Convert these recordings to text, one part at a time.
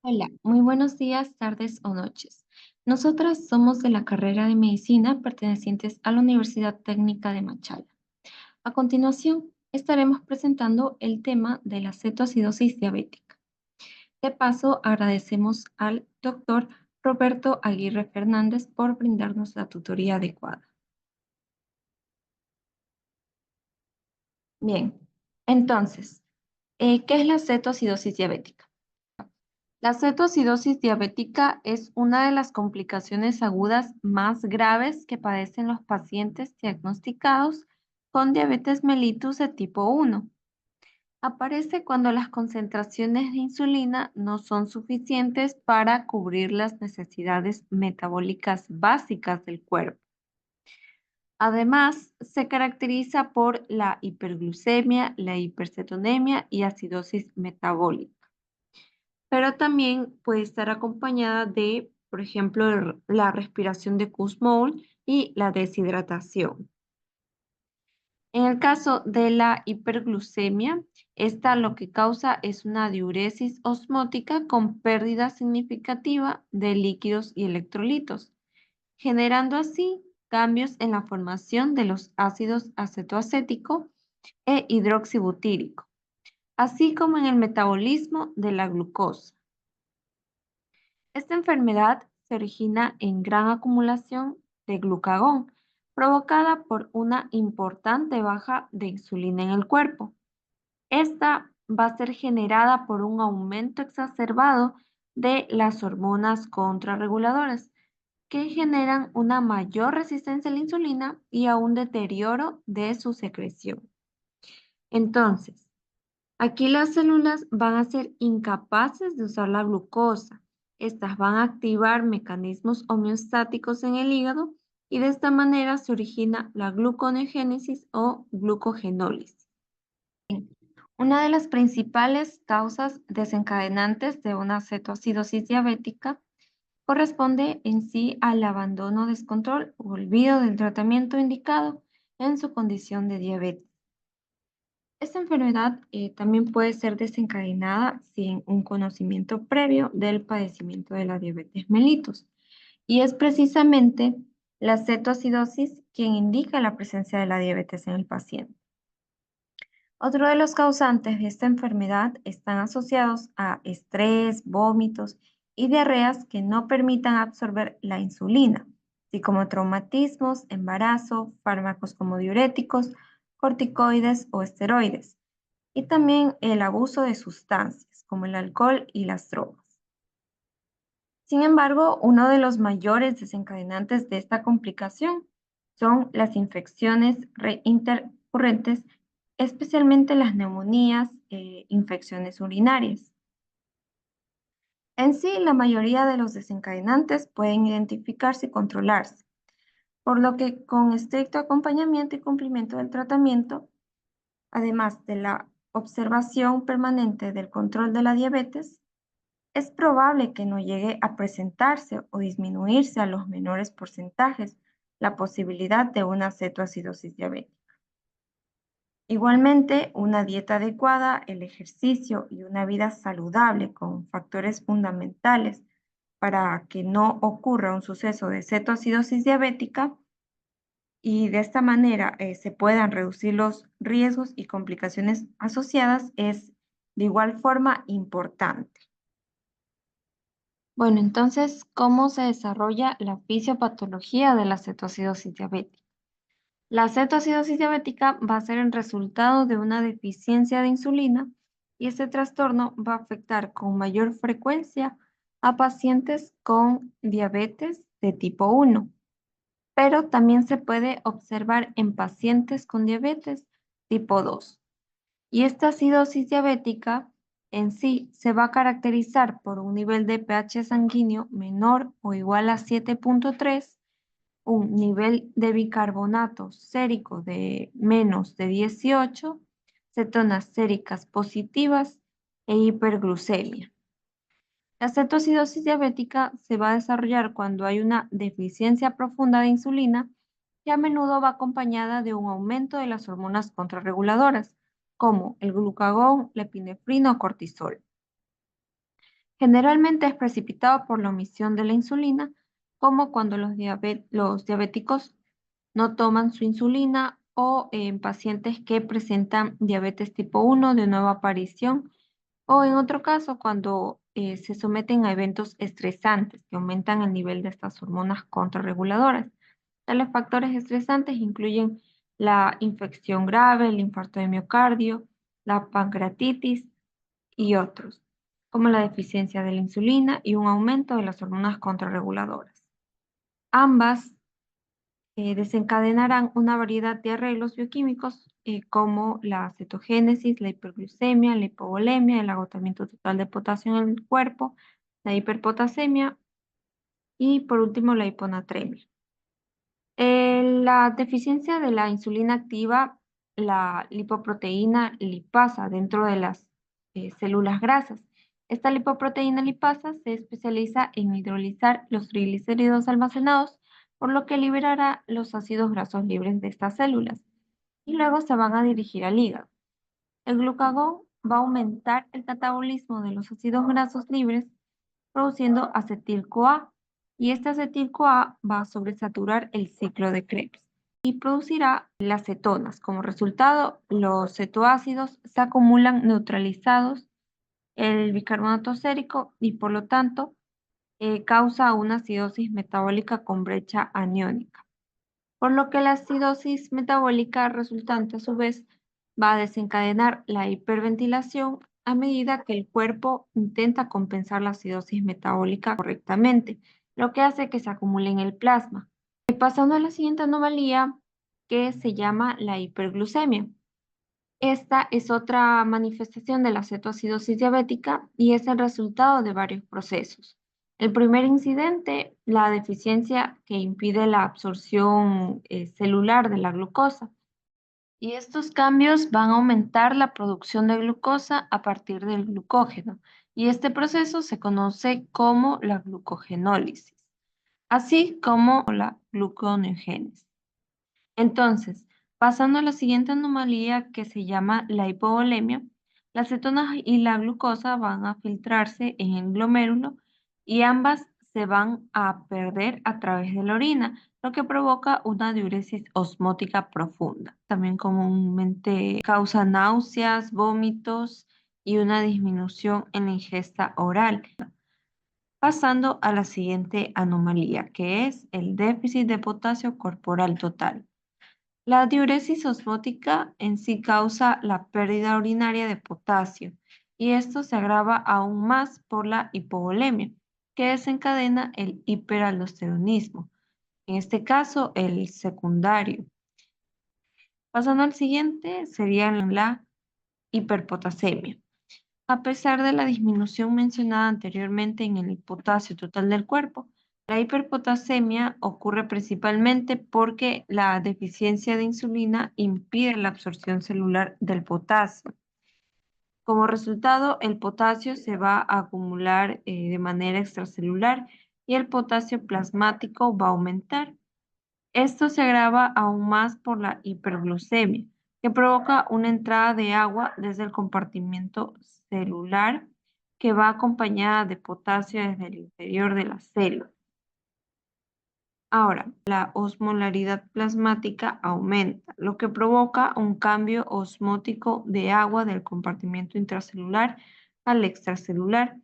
Hola, muy buenos días, tardes o noches. Nosotras somos de la carrera de medicina pertenecientes a la Universidad Técnica de Machala. A continuación, estaremos presentando el tema de la cetoacidosis diabética. De paso, agradecemos al doctor Roberto Aguirre Fernández por brindarnos la tutoría adecuada. Bien, entonces, ¿qué es la cetoacidosis diabética? La cetoacidosis diabética es una de las complicaciones agudas más graves que padecen los pacientes diagnosticados con diabetes mellitus de tipo 1. Aparece cuando las concentraciones de insulina no son suficientes para cubrir las necesidades metabólicas básicas del cuerpo. Además, se caracteriza por la hiperglucemia, la hipercetonemia y acidosis metabólica, pero también puede estar acompañada de, por ejemplo, la respiración de Kussmaul y la deshidratación. En el caso de la hiperglucemia, esta lo que causa es una diuresis osmótica con pérdida significativa de líquidos y electrolitos, generando así cambios en la formación de los ácidos acetoacético e hidroxibutírico, así como en el metabolismo de la glucosa. Esta enfermedad se origina en gran acumulación de glucagón, provocada por una importante baja de insulina en el cuerpo. Esta va a ser generada por un aumento exacerbado de las hormonas contrarreguladoras, que generan una mayor resistencia a la insulina y a un deterioro de su secreción. Entonces, aquí las células van a ser incapaces de usar la glucosa. Estas van a activar mecanismos homeostáticos en el hígado y de esta manera se origina la gluconeogénesis o glucogenólisis. Una de las principales causas desencadenantes de una cetoacidosis diabética corresponde en sí al abandono, descontrol o olvido del tratamiento indicado en su condición de diabetes. Esta enfermedad también puede ser desencadenada sin un conocimiento previo del padecimiento de la diabetes mellitus. Y es precisamente la cetoacidosis quien indica la presencia de la diabetes en el paciente. Otro de los causantes de esta enfermedad están asociados a estrés, vómitos y diarreas que no permitan absorber la insulina, así como traumatismos, embarazo, fármacos como diuréticos, corticoides o esteroides y también el abuso de sustancias como el alcohol y las drogas. Sin embargo, uno de los mayores desencadenantes de esta complicación son las infecciones intercurrentes, especialmente las neumonías e infecciones urinarias. En sí, la mayoría de los desencadenantes pueden identificarse y controlarse, por lo que con estricto acompañamiento y cumplimiento del tratamiento, además de la observación permanente del control de la diabetes, es probable que no llegue a presentarse o disminuirse a los menores porcentajes la posibilidad de una cetoacidosis diabética. Igualmente, una dieta adecuada, el ejercicio y una vida saludable con factores fundamentales para que no ocurra un suceso de cetoacidosis diabética y de esta manera se puedan reducir los riesgos y complicaciones asociadas es de igual forma importante. Bueno, entonces, ¿cómo se desarrolla la fisiopatología de la cetoacidosis diabética? La cetoacidosis diabética va a ser el resultado de una deficiencia de insulina y este trastorno va a afectar con mayor frecuencia a pacientes con diabetes de tipo 1, pero también se puede observar en pacientes con diabetes tipo 2. Y esta acidosis diabética en sí se va a caracterizar por un nivel de pH sanguíneo menor o igual a 7,3, un nivel de bicarbonato sérico de menos de 18, cetonas séricas positivas e hiperglucemia. La cetoacidosis diabética se va a desarrollar cuando hay una deficiencia profunda de insulina y a menudo va acompañada de un aumento de las hormonas contrarreguladoras, como el glucagón, la epinefrina o cortisol. Generalmente es precipitado por la omisión de la insulina, como cuando los diabéticos no toman su insulina o en pacientes que presentan diabetes tipo 1 de nueva aparición, o en otro caso cuando se someten a eventos estresantes que aumentan el nivel de estas hormonas contrarreguladoras. Tales factores estresantes incluyen la infección grave, el infarto de miocardio, la pancreatitis y otros, como la deficiencia de la insulina y un aumento de las hormonas contrarreguladoras. Ambas desencadenarán una variedad de arreglos bioquímicos como la cetogénesis, la hiperglucemia, la hipovolemia, el agotamiento total de potasio en el cuerpo, la hiperpotasemia y por último la hiponatremia. La deficiencia de la insulina activa la lipoproteína lipasa dentro de las células grasas. Esta lipoproteína lipasa se especializa en hidrolizar los triglicéridos almacenados, por lo que liberará los ácidos grasos libres de estas células y luego se van a dirigir al hígado. El glucagón va a aumentar el catabolismo de los ácidos grasos libres produciendo acetil-CoA y este acetil-CoA va a sobresaturar el ciclo de Krebs y producirá las cetonas. Como resultado, los cetoácidos se acumulan neutralizados el bicarbonato sérico y por lo tanto causa una acidosis metabólica con brecha aniónica. Por lo que la acidosis metabólica resultante a su vez va a desencadenar la hiperventilación a medida que el cuerpo intenta compensar la acidosis metabólica correctamente, lo que hace que se acumule en el plasma. Y pasando a la siguiente anomalía que se llama la hiperglucemia. Esta es otra manifestación de la cetoacidosis diabética y es el resultado de varios procesos. El primer incidente, la deficiencia que impide la absorción celular de la glucosa. Y estos cambios van a aumentar la producción de glucosa a partir del glucógeno. Y este proceso se conoce como la glucogenólisis, así como la gluconeogénesis. Entonces, pasando a la siguiente anomalía que se llama la hipovolemia, las cetonas y la glucosa van a filtrarse en el glomérulo y ambas se van a perder a través de la orina, lo que provoca una diuresis osmótica profunda. También comúnmente causa náuseas, vómitos y una disminución en la ingesta oral. Pasando a la siguiente anomalía, que es el déficit de potasio corporal total. La diuresis osmótica en sí causa la pérdida urinaria de potasio y esto se agrava aún más por la hipovolemia, que desencadena el hiperaldosteronismo, en este caso el secundario. Pasando al siguiente sería la hiperpotasemia. A pesar de la disminución mencionada anteriormente en el potasio total del cuerpo, la hiperpotasemia ocurre principalmente porque la deficiencia de insulina impide la absorción celular del potasio. Como resultado, el potasio se va a acumular de manera extracelular y el potasio plasmático va a aumentar. Esto se agrava aún más por la hiperglucemia, que provoca una entrada de agua desde el compartimento celular que va acompañada de potasio desde el interior de la célula. Ahora, la osmolaridad plasmática aumenta, lo que provoca un cambio osmótico de agua del compartimento intracelular al extracelular.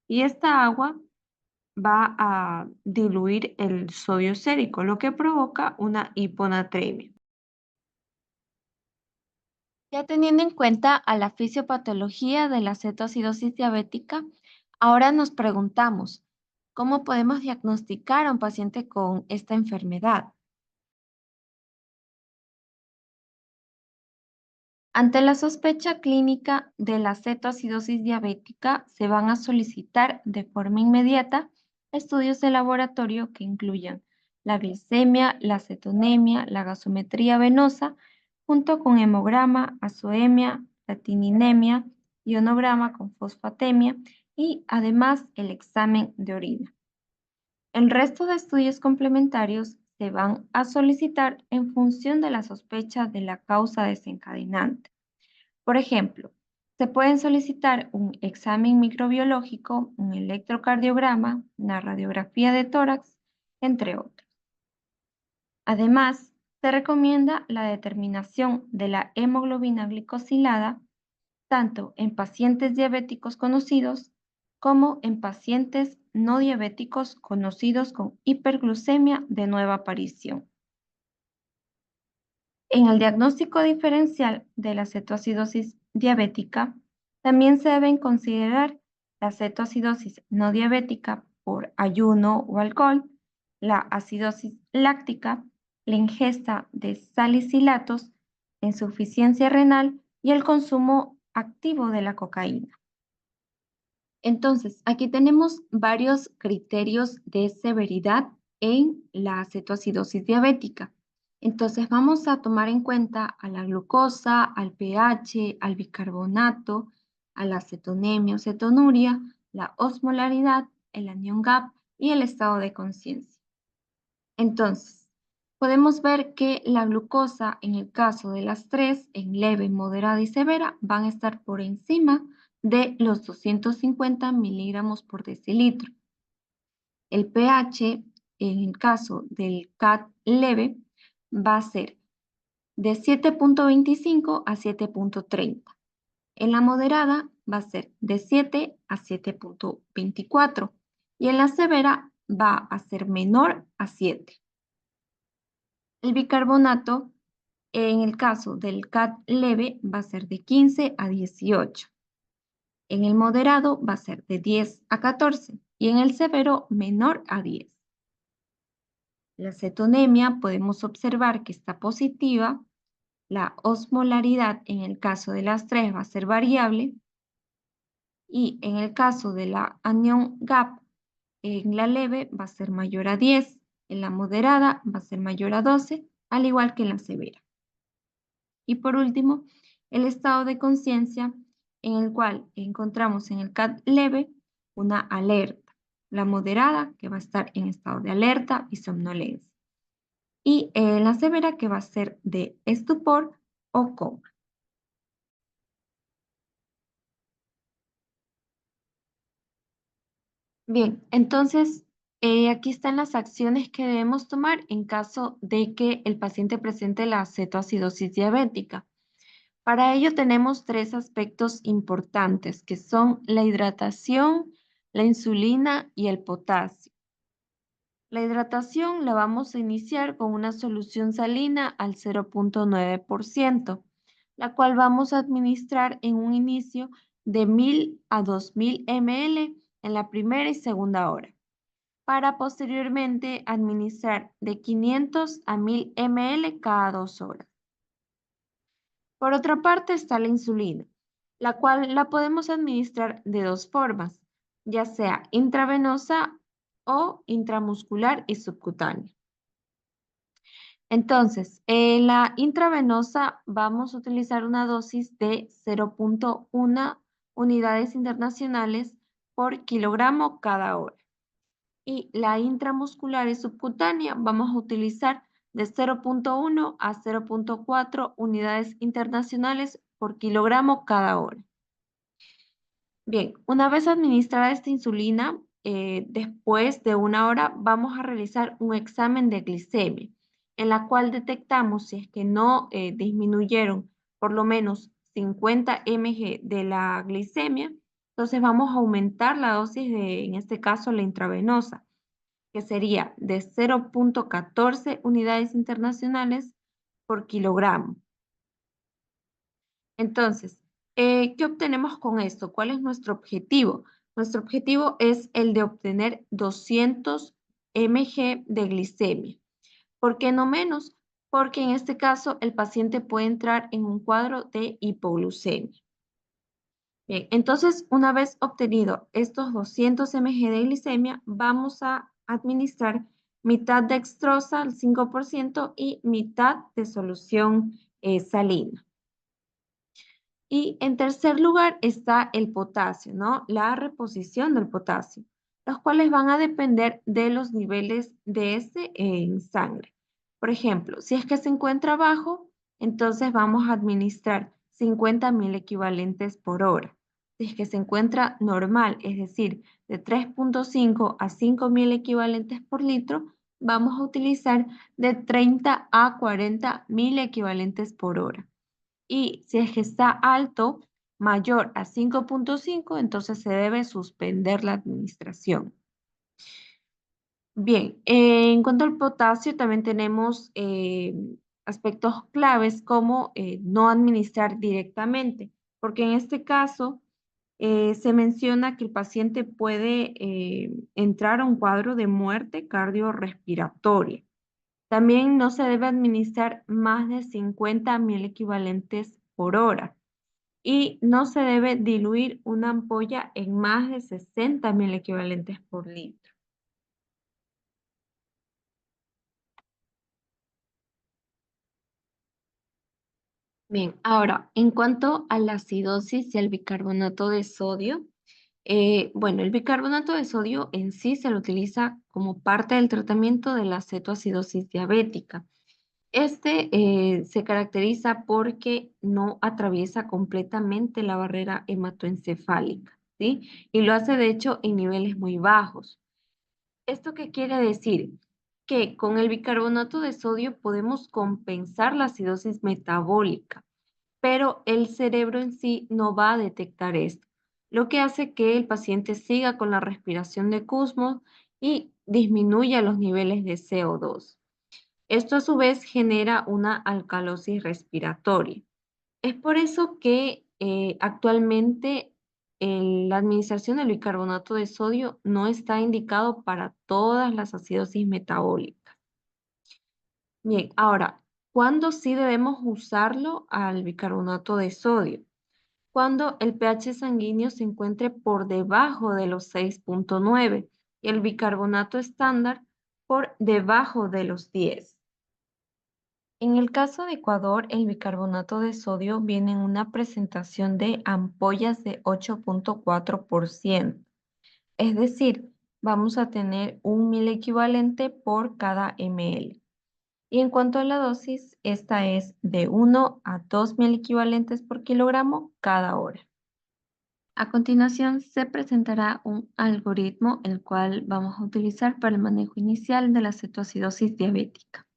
Y esta agua va a diluir el sodio sérico, lo que provoca una hiponatremia. Ya teniendo en cuenta a la fisiopatología de la cetoacidosis diabética, ahora nos preguntamos, ¿cómo podemos diagnosticar a un paciente con esta enfermedad? Ante la sospecha clínica de la cetoacidosis diabética, se van a solicitar de forma inmediata estudios de laboratorio que incluyan la glicemia, la cetonemia, la gasometría venosa, junto con hemograma, azoemia, latininemia, ionograma con fosfatemia y además el examen de orina. El resto de estudios complementarios se van a solicitar en función de la sospecha de la causa desencadenante. Por ejemplo, Se pueden solicitar un examen microbiológico, un electrocardiograma, una radiografía de tórax, entre otros. Además, se recomienda la determinación de la hemoglobina glicosilada tanto en pacientes diabéticos conocidos como en pacientes no diabéticos conocidos con hiperglucemia de nueva aparición. En el diagnóstico diferencial de la cetoacidosis diabética, también se deben considerar la cetoacidosis no diabética por ayuno o alcohol, la acidosis láctica, la ingesta de salicilatos, la insuficiencia renal y el consumo activo de la cocaína. Entonces, aquí tenemos varios criterios de severidad en la cetoacidosis diabética. Entonces, vamos a tomar en cuenta a la glucosa, al pH, al bicarbonato, a la cetonemia o cetonuria, la osmolaridad, el anión GAP y el estado de conciencia. Entonces, podemos ver que la glucosa, en el caso de las tres, en leve, moderada y severa, van a estar por encima de los 250 miligramos por decilitro. El pH, en el caso del CAT leve, va a ser de 7.25 a 7.30. En la moderada va a ser de 7 a 7.24 y en la severa va a ser menor a 7. El bicarbonato, en el caso del CAT leve, va a ser de 15 a 18. En el moderado va a ser de 10 a 14 y en el severo menor a 10. La cetonemia podemos observar que está positiva. La osmolaridad en el caso de las tres va a ser variable y en el caso de la anión GAP en la leve va a ser mayor a 10, en la moderada va a ser mayor a 12, al igual que en la severa. Y por último, el estado de conciencia en el cual encontramos en el CAT leve una alerta, la moderada que va a estar en estado de alerta y somnolencia, y la severa que va a ser de estupor o coma. Bien, entonces aquí están las acciones que debemos tomar en caso de que el paciente presente la cetoacidosis diabética. Para ello tenemos tres aspectos importantes que son la hidratación, la insulina y el potasio. La hidratación la vamos a iniciar con una solución salina al 0.9%, la cual vamos a administrar en un inicio de 1000 a 2000 ml en la primera y segunda hora, para posteriormente administrar de 500 a 1000 ml cada 2 horas. Por otra parte está la insulina, la cual la podemos administrar de dos formas, ya sea intravenosa o intramuscular y subcutánea. Entonces, en la intravenosa vamos a utilizar una dosis de 0.1 unidades internacionales por kilogramo cada hora. Y la intramuscular y subcutánea vamos a utilizar de 0.1 a 0.4 unidades internacionales por kilogramo cada hora. Bien, una vez administrada esta insulina, después de una hora vamos a realizar un examen de glicemia, en la cual detectamos si es que no disminuyeron por lo menos 50 mg de la glicemia, entonces vamos a aumentar la dosis de, en este caso, la intravenosa, que sería de 0.14 unidades internacionales por kilogramo. Entonces, ¿qué obtenemos con esto? ¿Cuál es nuestro objetivo? Nuestro objetivo es el de obtener 200 mg de glicemia. ¿Por qué no menos? Porque en este caso el paciente puede entrar en un cuadro de hipoglucemia. Bien, entonces una vez obtenido estos 200 mg de glicemia, vamos a administrar mitad dextrosa al 5% y mitad de solución salina. Y en tercer lugar está el potasio, ¿no? La reposición del potasio, los cuales van a depender de los niveles de este en sangre. Por ejemplo, si es que se encuentra bajo, entonces vamos a administrar 50.000 equivalentes por hora. Si es que se encuentra normal, es decir, de 3.5 a 5.000 equivalentes por litro, vamos a utilizar de 30 a 40.000 equivalentes por hora. Y si es que está alto, mayor a 5.5, entonces se debe suspender la administración. Bien, en cuanto al potasio, también tenemos aspectos claves como no administrar directamente, porque en este caso se menciona que el paciente puede entrar a un cuadro de muerte cardiorrespiratoria. También no se debe administrar más de 50.000 equivalentes por hora y no se debe diluir una ampolla en más de 60.000 equivalentes por litro. Bien, ahora, en cuanto a la acidosis y al bicarbonato de sodio, bueno, el bicarbonato de sodio en sí se lo utiliza como parte del tratamiento de la cetoacidosis diabética. Este se caracteriza porque no atraviesa completamente la barrera hematoencefálica, ¿sí? Y lo hace de hecho en niveles muy bajos. ¿Esto qué quiere decir? Que con el bicarbonato de sodio podemos compensar la acidosis metabólica, pero el cerebro en sí no va a detectar esto, lo que hace que el paciente siga con la respiración de Kussmaul y disminuya los niveles de CO2. Esto a su vez genera una alcalosis respiratoria. Es por eso que actualmente la administración del bicarbonato de sodio no está indicado para todas las acidosis metabólicas. Bien, ahora, ¿cuándo sí debemos usarlo al bicarbonato de sodio? Cuando el pH sanguíneo se encuentre por debajo de los 6.9 y el bicarbonato estándar por debajo de los 10. En el caso de Ecuador, el bicarbonato de sodio viene en una presentación de ampollas de 8.4%. Es decir, vamos a tener 1.000 equivalente por cada ml. Y en cuanto a la dosis, esta es de 1 a 2.000 equivalentes por kilogramo cada hora. A continuación, se presentará un algoritmo el cual vamos a utilizar para el manejo inicial de la cetoacidosis diabética.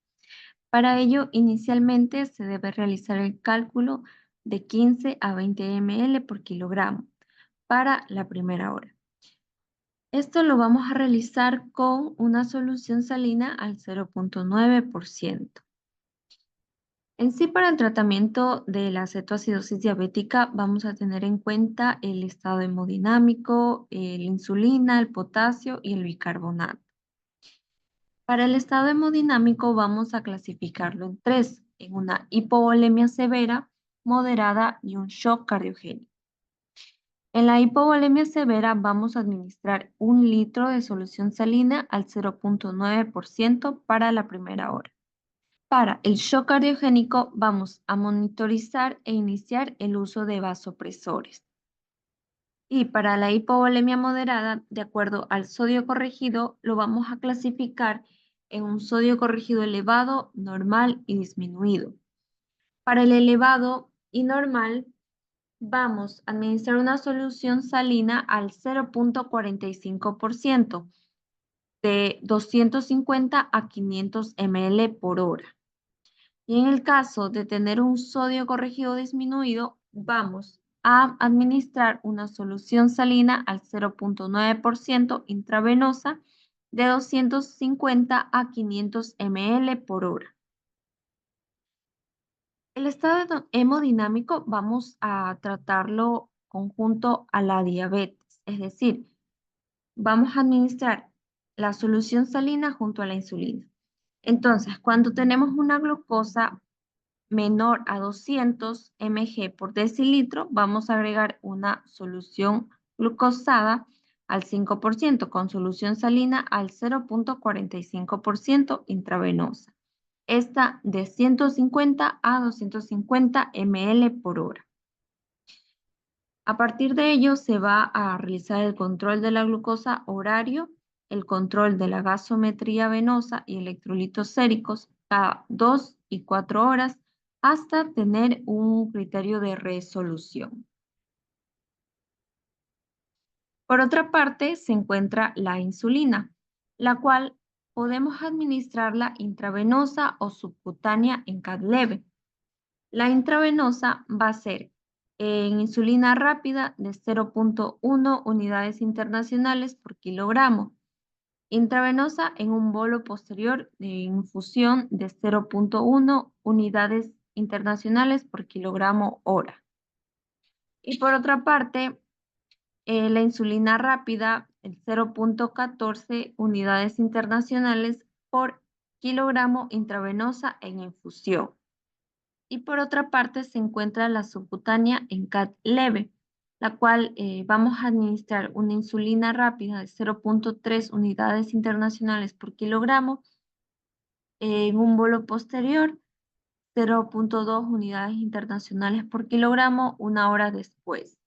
Para ello, inicialmente se debe realizar el cálculo de 15 a 20 ml por kilogramo para la primera hora. Esto lo vamos a realizar con una solución salina al 0.9%. En sí, para el tratamiento de la cetoacidosis diabética vamos a tener en cuenta el estado hemodinámico, la insulina, el potasio y el bicarbonato. Para el estado hemodinámico vamos a clasificarlo en tres, en una hipovolemia severa, moderada y un shock cardiogénico. En la hipovolemia severa vamos a administrar 1 litro de solución salina al 0.9% para la primera hora. Para el shock cardiogénico vamos a monitorizar e iniciar el uso de vasopresores. Y para la hipovolemia moderada, de acuerdo al sodio corregido, lo vamos a clasificar en un sodio corregido elevado, normal y disminuido. Para el elevado y normal, vamos a administrar una solución salina al 0.45% de 250 a 500 ml por hora. Y en el caso de tener un sodio corregido disminuido, vamos a administrar una solución salina al 0.9% intravenosa de 250 a 500 ml por hora. El estado hemodinámico vamos a tratarlo conjunto a la diabetes, es decir, vamos a administrar la solución salina junto a la insulina. Entonces, cuando tenemos una glucosa menor a 200 mg por decilitro, vamos a agregar una solución glucosada al 5% con solución salina al 0.45% intravenosa. Esta de 150 a 250 ml por hora. A partir de ello se va a realizar el control de la glucosa horario, el control de la gasometría venosa y electrolitos séricos cada 2 y 4 horas hasta tener un criterio de resolución. Por otra parte, se encuentra la insulina, la cual podemos administrarla intravenosa o subcutánea en CAD leve. La intravenosa va a ser en insulina rápida de 0,1 unidades internacionales por kilogramo. Intravenosa en un bolo posterior de infusión de 0,1 unidades internacionales por kilogramo hora. Y por otra parte, la insulina rápida, el 0,14 unidades internacionales por kilogramo intravenosa en infusión. Y por otra parte se encuentra la subcutánea en CAD leve, la cual vamos a administrar una insulina rápida de 0,3 unidades internacionales por kilogramo en un bolo posterior, 0,2 unidades internacionales por kilogramo una hora después.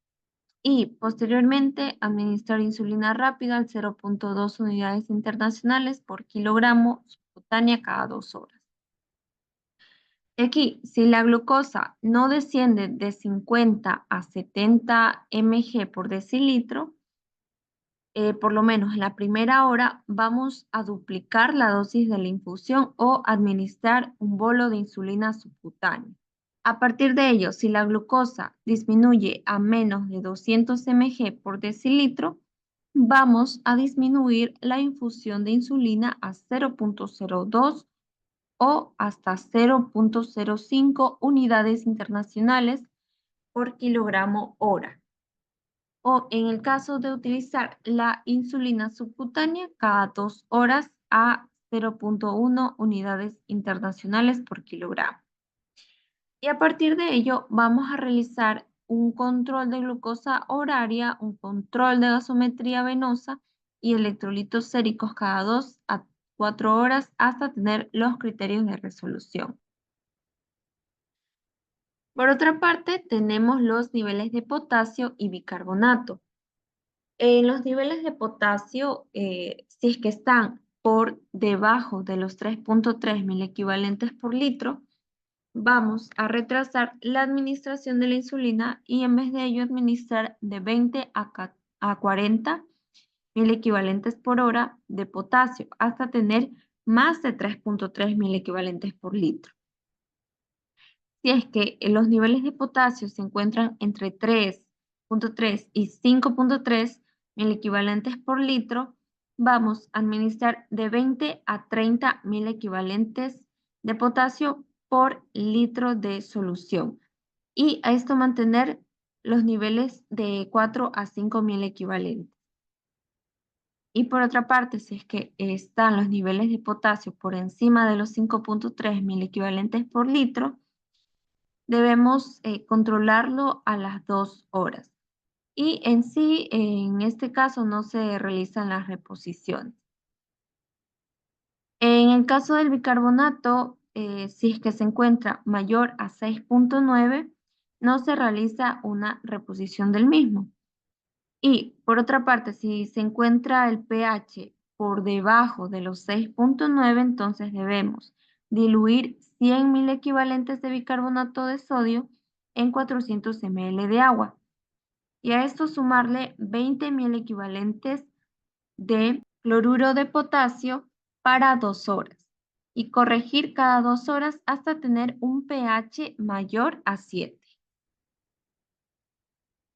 Y posteriormente administrar insulina rápida al 0,2 unidades internacionales por kilogramo subcutánea cada 2 horas. Aquí, si la glucosa no desciende de 50 a 70 mg por decilitro, por lo menos en la primera hora, vamos a duplicar la dosis de la infusión o administrar un bolo de insulina subcutánea. A partir de ello, si la glucosa disminuye a menos de 200 mg por decilitro, vamos a disminuir la infusión de insulina a 0,02 o hasta 0,05 unidades internacionales por kilogramo hora. O en el caso de utilizar la insulina subcutánea, cada 2 horas a 0,1 unidades internacionales por kilogramo. Y a partir de ello vamos a realizar un control de glucosa horaria, un control de gasometría venosa y electrolitos séricos cada 2 a 4 horas hasta tener los criterios de resolución. Por otra parte, tenemos los niveles de potasio y bicarbonato. En los niveles de potasio, si es que están por debajo de los 3,3 mil equivalentes por litro, vamos a retrasar la administración de la insulina y en vez de ello administrar de 20 a 40 mil equivalentes por hora de potasio hasta tener más de 3,3 mil equivalentes por litro. Si es que los niveles de potasio se encuentran entre 3,3 y 5,3 mil equivalentes por litro, vamos a administrar de 20 a 30 mil equivalentes de potasio por litro de solución. Y a esto mantener los niveles de 4 a 5 mil equivalentes. Y por otra parte, si es que están los niveles de potasio por encima de los 5,3 mil equivalentes por litro, debemos controlarlo a las 2 horas. Y en sí, en este caso, no se realizan las reposiciones. En el caso del bicarbonato, si es que se encuentra mayor a 6,9, no se realiza una reposición del mismo. Y por otra parte, si se encuentra el pH por debajo de los 6,9, entonces debemos diluir 100.000 equivalentes de bicarbonato de sodio en 400 ml de agua. Y a esto sumarle 20.000 equivalentes de cloruro de potasio para 2 horas. Y corregir cada 2 horas hasta tener un pH mayor a 7.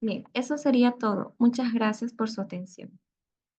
Bien, eso sería todo. Muchas gracias por su atención.